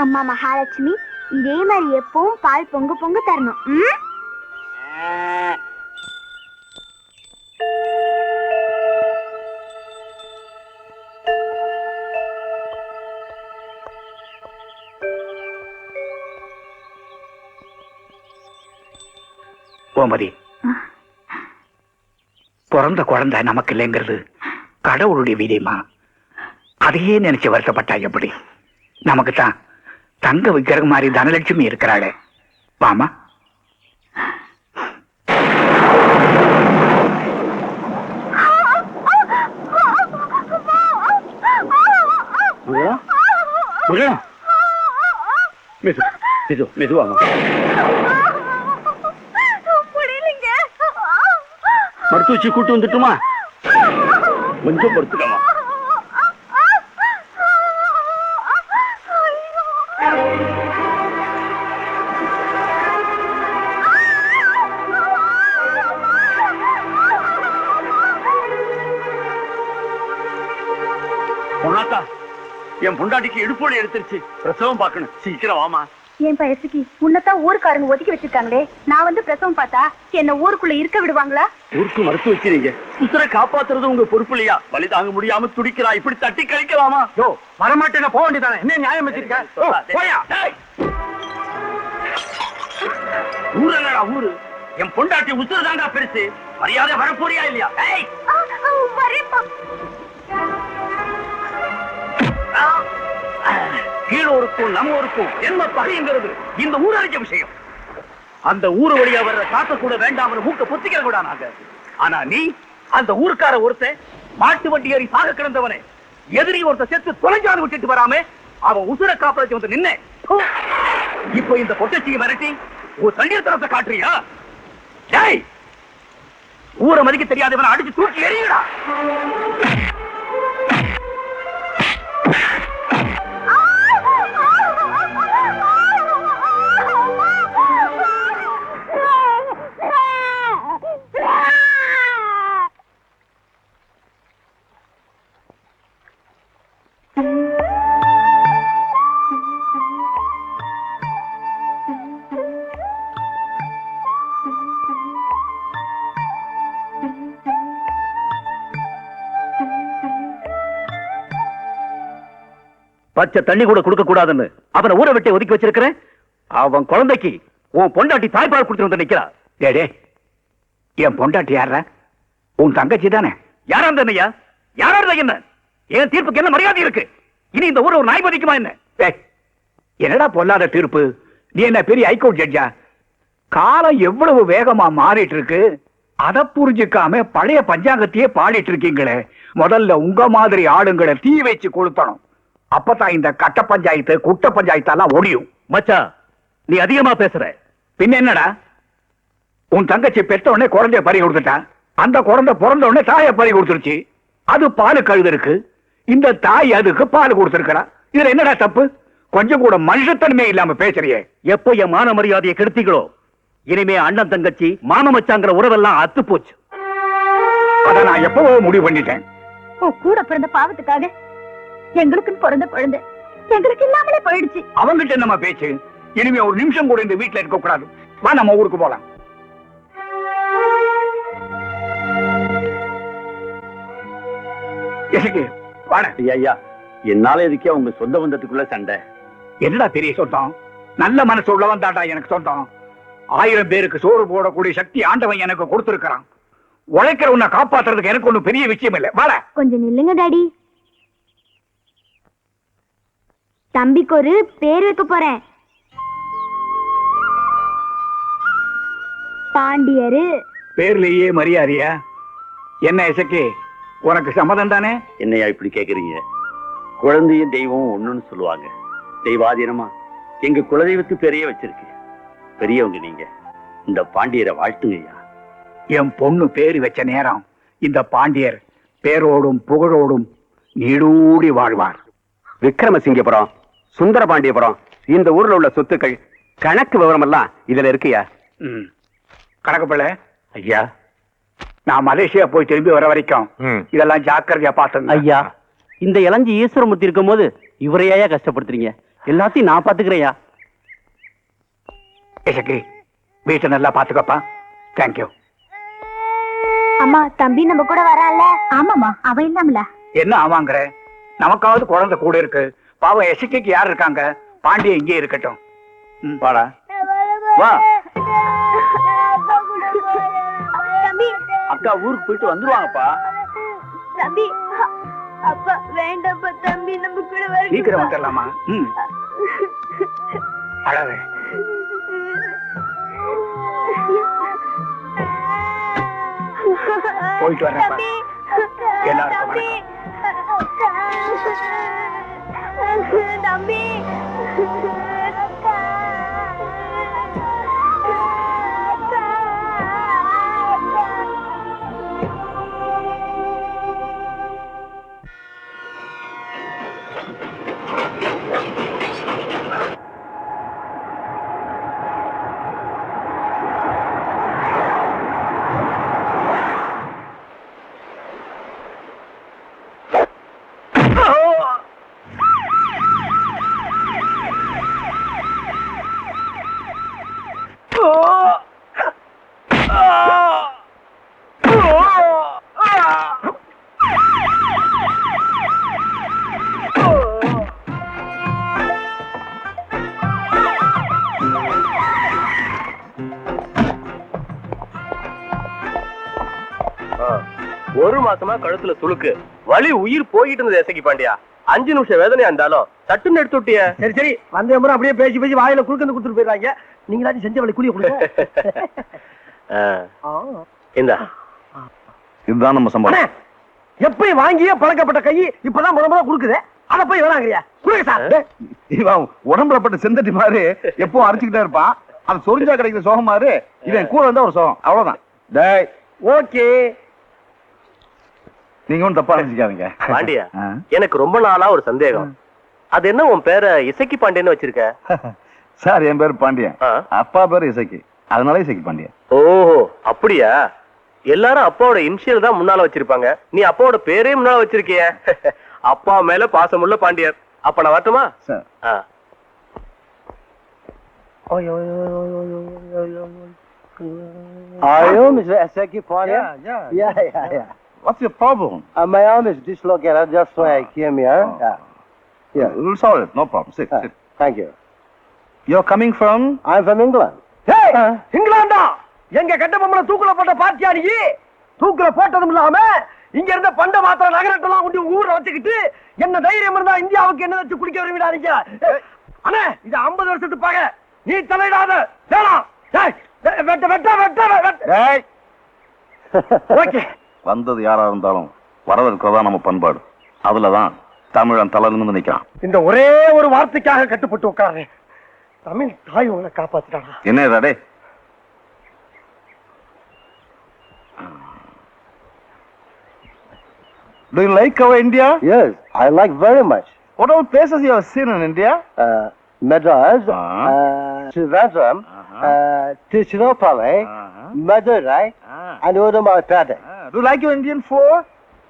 அம்மா மகாலட்சுமி இதே மாதிரி எப்பவும் பால் பொங்கு பொங்கு தரணும். கோமதி, பிறந்த குழந்தை நமக்கு இல்லைங்கிறது கடவுளுடைய விதிமா. அதையே நினைச்சு வருத்தப்பட்டா எப்படி? நமக்கு தான் தங்க விக்கிரகம் மாதிரி தனலட்சுமி இருக்கிறாளே. வாமா. மெதுவாங்க. மருத்துவச்சி கூட்டு வந்துட்டுமா? கொஞ்சம் பொறுத்துக்கமா. என் பொண்டாட்டிக்கு இடுப்போடு எடுத்துருச்சு. பிரசவம் பார்க்கணும். சீக்கிரம் வாமா. என் பயசுக்கு உன்னதான் ஊருக்காரங்க ஒதுக்கி வச்சிருக்காங்களே. நான் வந்து பிரசவம் பார்த்தா என்ன ஊருக்குள்ள இருக்க விடுவாங்களா? ஊருக்கு மறுத்து வச்சிருங்க. உசுரை காப்பாத்துறது உங்க பொறுப்பு இல்லையா? வலி தாங்க முடியாம துடிக்கிறா. இப்படி தட்டி கழிக்கலாமா? வரமாட்டேன், போக வேண்டியதானே. என்ன நியாயம் வச்சிருக்க? ஊரல்லடா ஊரு. என் பொண்டாட்டி உசுறு தாண்டா பெருசு. மரியாதை வரப்போறியா இல்லையா? கீழோருக்கும் நம்ம ஊருக்கும் என்ன பகைங்கிறது இந்த ஊரறிஞ்ச விஷயம். அந்த ஊரு வழியா வர்ற காத்த கூட வேண்டாம் மூக்க பொத்திக்கிற கூட நாங்க. ஆனா நீ அந்த ஊருக்கார ஒருத்தன் மாட்டு வண்டி ஏறி சாக கிடந்தவனே எதிரி ஒருத்த செத்து தொலைஞ்சாது விட்டுட்டு வராம அவன் உசுர காப்பாற்றி வந்து நின்ன. இப்ப இந்த பொட்டச்சியை மிரட்டி ஒரு தண்ணீர் தரத்தை காட்டுறியா? டேய், ஊரை மதிக்க தெரியாதவனை அடிச்சு தூக்கி எறியடா. பச்சை தண்ணி கூட கொடுக்க கூடாதுன்னு அவனை ஊரை விட்டு ஒதுக்கி வச்சிருக்கிறேன். அவன் குழந்தைக்கு உன் பொண்டாட்டி தாய்ப்பால் கொடுத்து வந்து நிக்கிறா. டேடே, என் பொண்டாட்டி யாரா? உன் தங்கச்சி தானே? யாரா இருந்தனையா? யாரா இருந்தா என்ன? என் தீர்ப்புக்கு என்ன மரியாதை இருக்கு? இனி இந்த ஊரை ஒரு நாய் மதிக்குமா என்ன? என்னடா பொல்லாத தீர்ப்பு? நீ என்ன பெரிய ஹைகோர்ட் ஜட்ஜா? காலம் எவ்வளவு வேகமா மாறிட்டு இருக்கு. அதை புரிஞ்சுக்காம பழைய பஞ்சாங்கத்தையே பாடிட்டு இருக்கீங்களே. முதல்ல உங்க மாதிரி ஆளுங்களை தீ வச்சு கொளுத்தணும். அப்பதான் இந்த கட்ட பஞ்சாயத்து குட்ட பஞ்சாயத்தெல்லாம் ஒடியும். மச்சா, நீ அதிகமா பேசுற. பின்ன என்னடா? உன் தங்கச்சி பெத்த உடனே குழந்தைய பறி கொடுத்துட்டா. அந்த குழந்தை பிறந்த உடனே தாயை பறி கொடுத்துருச்சு. அது பால் கழுது இருக்கு. இந்த தாய் அதுக்கு பால் கொடுத்துருக்கா. இதுல என்னடா தப்பு? கொஞ்சம் கூட மனுஷத்தன்மை இல்லாம பேசுறியே. எப்போ என் மான மரியாதையை கெடுத்தீங்களோ இனிமே அண்ணன் தங்கச்சி மாம மச்சாங்கிற உறவெல்லாம் அத்து போச்சு. அத நான் எப்பவோ முடிவு பண்ணிட்டேன். கூட பிறந்த பாவத்துக்காக எங்களுக்கு பிறந்த குழந்தை எங்களுக்கு இல்லாமலே போயிடுச்சு. அவங்கிட்ட நம்ம பேச்சு. இனிமே ஒரு நிமிஷம் கூட இந்த வீட்டுல இருக்க கூடாது. வா, நம்ம ஊருக்கு போலாம். ஐயா, என்னால இருக்கே உங்க சொந்த பந்தத்துக்குள்ள சண்டை. என்னடா பெரிய சொந்தம்? நல்ல மனசு உள்ளவன் தாண்டா எனக்கு சொந்தம். 1000 பேருக்கு சோறு போடக்கூடிய சக்தி ஆண்டவன் எனக்கு கொடுத்திருக்கிறான். உழைக்கிற உன்னை காப்பாத்துறதுக்கு எனக்கு ஒண்ணும் பெரிய விஷயம் இல்லை. வாட. கொஞ்சம் நில்லுங்க டாடி. தம்பிக்கு ஒரு பேர் வைக்க போறேன். பாண்டியரு. பேர்லயே மரியாதையா? என்ன இசக்கி, உனக்கு சம்மதம் தானே? என்னையா இப்படி கேக்குறீங்க? குழந்தையும் தெய்வமும் ஒண்ணுன்னு சொல்லுவாங்க. தெய்வாதீனமா எங்க குலதெய்வத்து பேரையே வச்சிருக்கு. பெரியவங்க நீங்க. இந்த பாண்டியரை வாழ்த்துங்கய்யா. என் பொண்ணு பேரு வச்ச நேரம் இந்த பாண்டியர் பேரோடும் புகழோடும் நீடூடி வாழ்வார். விக்ரமசிங்கபுரம், சுந்தரபாண்டியபுரம், இந்த ஊர்ல உள்ள சொத்துக்கள் கணக்கு விவரம் எல்லாம் இதுல இருக்குயா. கணக்கு பிள்ளை ஐயா, நான் மலேசியா போய் திரும்பி வர வரைக்கும் இதெல்லாம் ஜாக்கிரதையா பார்த்து. ஐயா, இந்த இளஞ்சி ஈஸ்வரமூர்த்தி இருக்கும் போது இவரையா கஷ்டப்படுத்துறீங்க? எல்லாத்தையும் நான் பாத்துக்கிறேயா. இசக்கி வீட்டை நல்லா பாத்துக்கப்பா. தேங்க்யூ. அம்மா தம்பி நம்ம கூட வரான்ல? ஆமாமா, அவ இல்லாமல என்ன ஆவாங்கிற? நமக்காவது குழந்தை கூட இருக்கு. பாவம் எசக்கிக்கு யார் இருக்காங்க? பாண்டிய இங்கே இருக்கட்டும். வாடா வா. தம்பி அக்கா ஊருக்கு போயிட்டு வந்துருவாங்கப்பா. தம்பி அப்பா வேண்டாப்பா தம்பி நம்ம கூட வர. சீக்கிரம் வந்துடலாமா? அழவே போயிட்டு வரேன்ப்பா. எல்லாருக்கும் வணக்கம். தம்பி ஒரு மாசமா கழுத்துல துளுக்கு வலி உயிர் போயிட்டு இருந்தது எசக்கி பாண்டியா. 5 நிமிஷம் வேதனையா இருந்தாலும் சட்டுன்னு எடுத்து விட்டிய. சரி சரி வந்த முறை அப்படியே பேசி பேசி வாயில குறுக்கு கொடுத்துட்டு போயிடுறாங்க. நீங்களாச்சும் செஞ்ச வழி கூலிய கொடுங்க. இந்த இதுதான் நம்ம சம்பளம். எப்படி வாங்கியே பழக்கப்பட்ட கை இப்பதான் முத குடுக்குது. அத போய் வேணாங்கறியா? குடுங்க சார். இவன் உடம்புல பட்ட செந்தட்டி மாதிரி எப்பவும் அரைச்சுக்கிட்டே இருப்பான். அது சொரிஞ்சா கிடைக்கிற சோகம் மாதிரி இவன் கூட இருந்தா ஒரு சோகம். அவ்வளவுதான். டேய் ஓகே, நீங்க ஒன்றும் தப்பா நினைச்சுக்காதீங்க. பாண்டியா, எனக்கு ரொம்ப நாளா ஒரு சந்தேகம். அது என்ன உன் பேரை இசக்கி பாண்டியன்னு வச்சிருக்க? சார் என் பேரு பாண்டியன், அப்பா பேரு இசக்கி, அதனால இசக்கி பாண்டியன். ஓஹோ அப்படியா? எல்லாரும் அப்பாவோட இனிஷியல் தான் முன்னால வச்சிருப்பாங்க. நீ அப்பாவோட பேரே முன்னால வச்சிருக்கிய. அப்பா மேல பாசமுள்ள பாண்டியர். அப்ப நான் வரட்டுமா? Sir Are you Mr. Eseki Pondia? Yeah. What's your problem? My arm is dislocated, just why I came here. Yeah. We'll solve it, no problem. Sit. Thank you. You're coming from? I'm from England. ஏய் இங்கிலாந்தா? எங்க கட்ட பொம்மல தூக்குல போட்ட பாத்தியா நீ? தூக்குல போட்டதும் இல்லாம இங்க இருந்த பண்ட மாத்திர நகரத்தெல்லாம் கொண்டு ஊர்ல வச்சுக்கிட்டு என்ன தைரியம் இருந்தா இந்தியாவுக்கு என்ன வச்சு குடிக்க விரும்பிடாதீங்க. அண்ணே இது 50 வருஷத்துக்கு பாக. நீ தலையிடாத. வேணாம். டேய் ஓகே. வந்தது யாரா இருந்தாலும் வரவேற்கிறதா நம்ம பண்பாடு. அதுலதான் தமிழன் தலை நிமிர்ந்து நிக்கிறான். இந்த ஒரே ஒரு வார்த்தைக்காக கட்டுப்பட்டு உட்கார்றேன். தமிழ் தாய் உங்களை காப்பாத்திட்டானா? என்ன டே? Do you like our India? Yes, I like very much. What all places you have seen in India? Madras, Trivandrum, Tiruchirappalli, Madurai, and Udumalpete. Do you like your Indian food?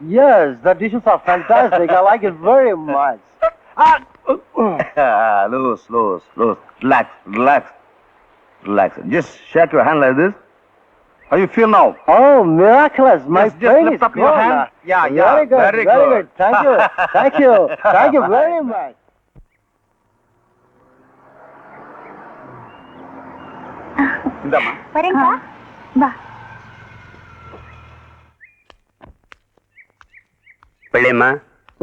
Yes, the dishes are fantastic. I like it very much. Loose. Relax. Just shake your hand like this. How you feel now? Oh, miraculous! My Just pain lift is up your gone. hand. Yeah. Very good. Thank you very much. இந்தாமா. வரேங்கா. வா. பிள்ளையம்மா,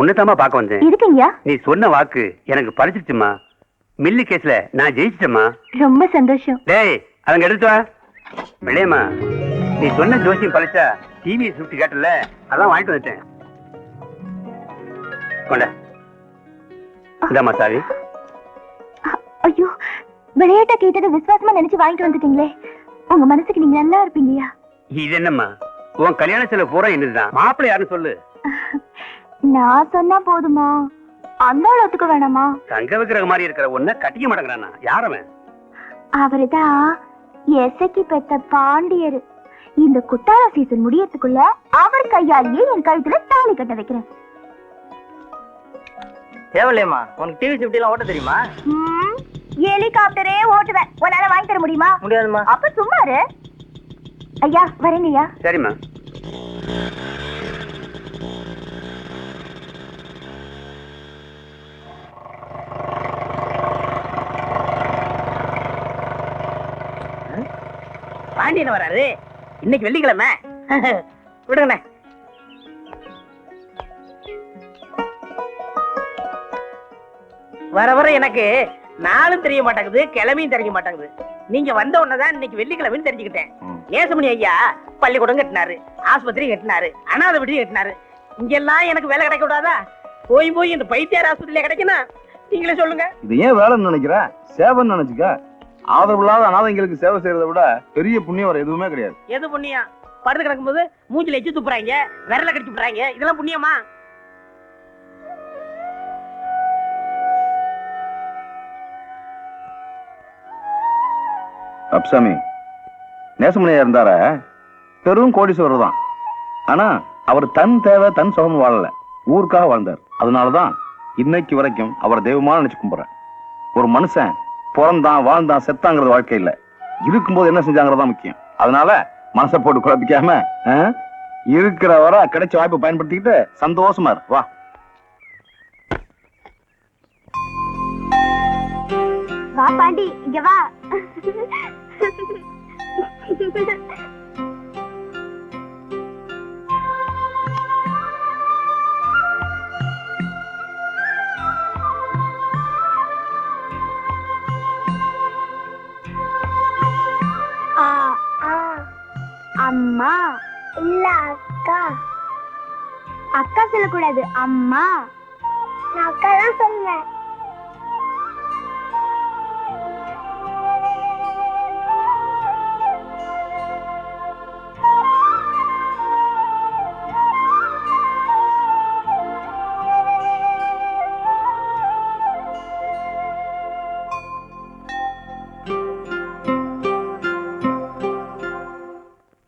உன்னதாமா பார்க்க வந்தேன். இருக்கீங்க? நீ சொன்ன வாக்கு எனக்கு பறிச்சிருச்சுமா. Mill கேஸ்ல நான் ஜெயிச்சிட்டேம்மா. ரொம்ப சந்தோஷம். டேய் அவங்க எடுத்து வா. பிள்ளையம்மா, நீ சொன்ன ஜோசியம் பழிச்சா டிவி சுட்டி காட்டல, அதான் வாங்கிட்டு வந்துட்டேன். கொண்ட இந்தாம்மா சாவி. ஐயோ, விளையாட்டா கேட்டது விசுவாசமா நினைச்சு வாங்கிட்டு வந்துட்டீங்களே. உங்க மனசுக்கு நீங்க நல்லா இருப்பீங்கயா. இது என்னம்மா, உன் கல்யாண செலவு பூரா என்னதுதான். மாப்பிள்ளை யாருன்னு சொல்லு. நான் சொன்னா போதுமா? அந்த ஆளத்துக்கு வேணாமா? தங்க வைக்கிற மாதிரி இருக்கிற ஒன்ன கட்டிக்க மாட்டேங்கிறானா? யாரவன்? அவருதான் எசக்கி பெத்த பாண்டியர். இந்த குட்டாள சீசன் முடியறதுக்குள்ள அவர் கையாலேயே என் கழுத்துல தாலி கட்ட வைக்கிறேன். தேவையில்லையம்மா, உனக்கு டிவி சிப்டி எல்லாம் ஓட்ட தெரியுமா? ஹெலிகாப்டரே ஓட்டுவேன். உன்னால வாங்கி தர முடியுமா? முடியாதுமா. அப்ப சும்மா இரு. ஐயா வரேங்கய்யா. சரிம்மா. பாண்டியன் வராரு இன்னைக்கு வெள்ளிக்கிழமை. விடுங்கண்ணே. வர வர எனக்கு நாளும் தெரிய மாட்டேங்குது, கிழமையும் தெரிய மாட்டேங்குது. நீங்க வந்த உடனேதான் இன்னைக்கு வெள்ளிக்கிழமைன்னு தெரிஞ்சுக்கிட்டேன். நேசமணி ஐயா பள்ளிக்கூடம் கட்டினாரு, ஆஸ்பத்திரி கட்டினாரு, அனாதை விடுதி கட்டினாரு. இங்கெல்லாம் எனக்கு வேலை கிடைக்க கூடாதா? போய் போய் இந்த பைத்தியார் ஆஸ்பத்திரியில கிடைக்கணும். நீங்களே சொல்லுங்க. இது ஏன் வேலைன்னு நினைக்கிற? சேவைன்னு நினைச்சுக்க. ஆதரவு இல்லாத அனாதைங்களுக்கு சேவை செய்யறதை விட பெரிய புண்ணியம் வர எதுவுமே கிடையாது. எது புண்ணியம்? படுத்து கிடக்கும் போது மூஞ்சில எச்சு துப்புறாங்க, விரல கடிச்சு விடுறாங்க. இதெல்லாம் புண்ணியமா? அப்சாமி நேசமணியா இருந்தார பெரும் கோடீஸ்வரர் தான். ஆனா அவர் தன் தேவை தன் சுகம் வாழல, ஊருக்காக வாழ்ந்தார். அதனாலதான் இன்னைக்கு வரைக்கும் அவரை தெய்வமா நினைச்சு கும்பிடுறேன். ஒரு மனுஷன் பிறந்தான் வாழ்ந்தான் செத்தாங்கிறது வாழ்க்கை இல்ல, இருக்கும்போது என்ன செஞ்சாங்கிறதா முக்கியம். அதனால மனசை போட்டு குழப்பிக்காம இருக்கிற வர கிடைச்ச வாய்ப்பை பயன்படுத்திக்கிட்டு சந்தோஷமா இரு. வா. வா பாண்டி, இங்க வா. அம்மா இல்ல அக்கா. அக்கா சொல்லக்கூடாது, அம்மா. நான் அக்கா தான் சொல்லுவேன்.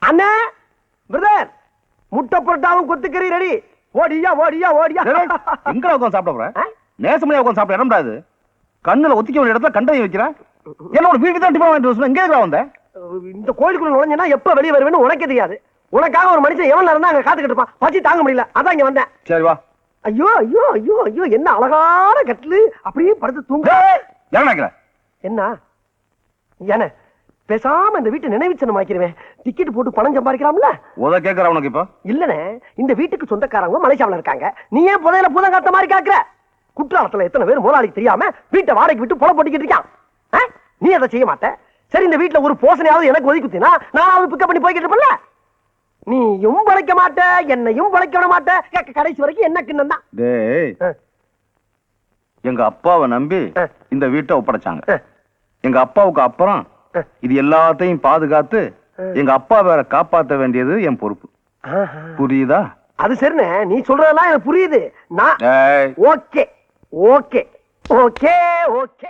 அண்ணா பிரதர், முட்டை புரட்டாவும் கொத்துக்கறி ரெடி. ஓடியா ஓடியா ஓடியா. எங்க உட்காந்து சாப்பிட போற? நேசமணியா உட்காந்து சாப்பிட இடம்டா இது. கண்ணுல ஒத்திக்க வேண்டிய இடத்துல கண்டை வைக்கிறேன். என்னோட வீட்டுக்கு தான் டிஃபன் வாங்கிட்டு வர. எங்க வந்த? இந்த கோயிலுக்குள்ள நுழைஞ்சனா எப்ப வெளியே வருவேன்னு உனக்கு தெரியாது. உனக்காக ஒரு மனுஷன் எவ்வளவு நேரம் தான் அங்க காத்துக்கிட்டு இருப்பான். பசி தாங்க முடியல, அதான் இங்க வந்தேன். சரி வா. ஐயோ ஐயோ ஐயோ ஐயோ, என்ன அழகான கட்டிலு. அப்படியே படுத்து தூங்க. என்ன என்ன பேசாம இந்த வீட்டு நினைவுச்சனம் ஆக்கிடுவேன். டிக்கெட் போட்டு பணம் சம்பாதிக்கலாம்ல. உத கேக்குற உனக்கு இப்ப இல்லனே, இந்த வீட்டுக்கு சொந்தக்காரங்க மலேசியாவுல இருக்காங்க. நீ ஏன் புதையில பூதம் காத்த மாதிரி காக்குற? குற்றாலத்துல எத்தனை பேர் முதலாளிக்கு தெரியாம வீட்டை வாடகைக்கு விட்டு பொல போட்டிக்கிட்டு இருக்கான். நீ அதை செய்ய மாட்ட. சரி, இந்த வீட்டுல ஒரு போசனையாவது எனக்கு ஒதுக்கி குத்தினா நான் பிக்கப் பண்ணி போய்கிட்டு இருப்பேன்ல. நீயும் பழைக்க மாட்ட, என்னையும் பழைக்க விட மாட்ட. கடைசி வரைக்கும் என்ன கிண்ணம் தான். டேய், எங்க அப்பாவை நம்பி இந்த வீட்டை ஒப்படைச்சாங்க. எங்க அப்பாவுக்கு அப்புறம் இது எல்லாத்தையும் பாதுகாத்து எங்க அப்பா வேற காப்பாற்ற வேண்டியது என் பொறுப்பு. புரியுதா? அது சரிண்ணே, நீ சொல்றதெல்லாம் எனக்கு புரியுது. நான் ஓகே ஓகே ஓகே ஓகே.